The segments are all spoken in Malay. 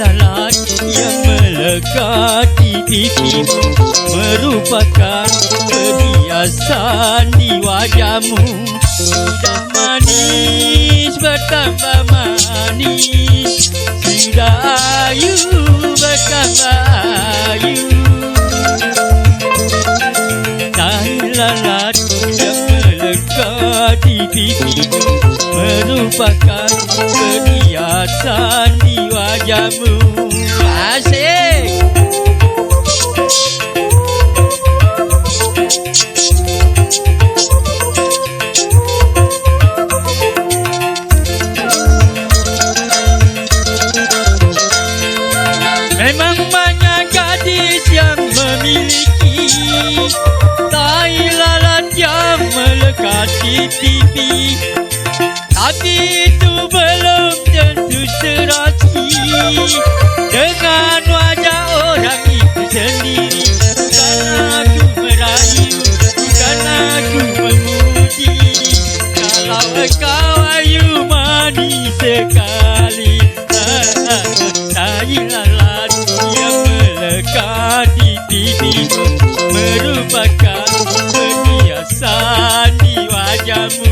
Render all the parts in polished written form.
Lalat yang melekat di pipimu merupakan perhiasan di wajahmu. Sudah manis bertambah manis, sudah ayu bertambah ayu. Tai lalat yang melekat di pipimu merupakan perhiasan di wajahmu. Asik. Memang banyak gadis yang memiliki tai lalat yang melekat di pipi, tapi itu belum tentu serasi dengan wajah orang itu sendiri. Bukan aku merayu, bukan aku memuji, kalau engkau ayu manis sekali. Tai lalat yang melekat di pipi merupakan perhiasan di wajahmu.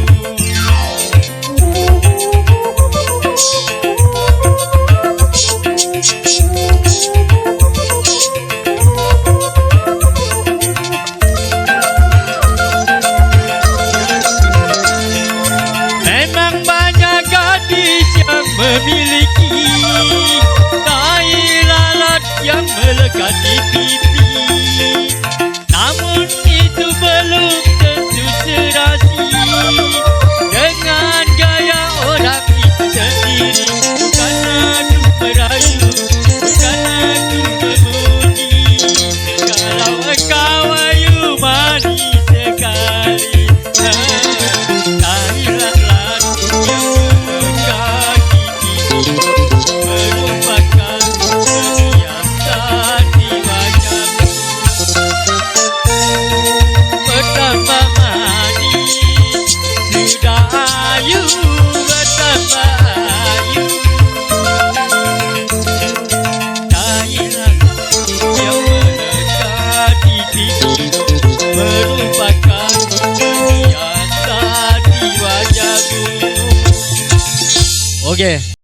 Memang banyak gadis yang memiliki tai lalat yang melekat di pipi, namun itu belum tentu serasi dengan gaya orang itu sendiri. Bukan aku merayu, bukan aku memuji, kalau engkau ayu manis sekali. Tai lalat yang melekat di pipi merupakan perhiasan di wajahmu. Bertambah manis, sudah ayu bertambah ayu. Tai lalat yang melekat di pipi merupakan perhiasan di wajahmu. Oke.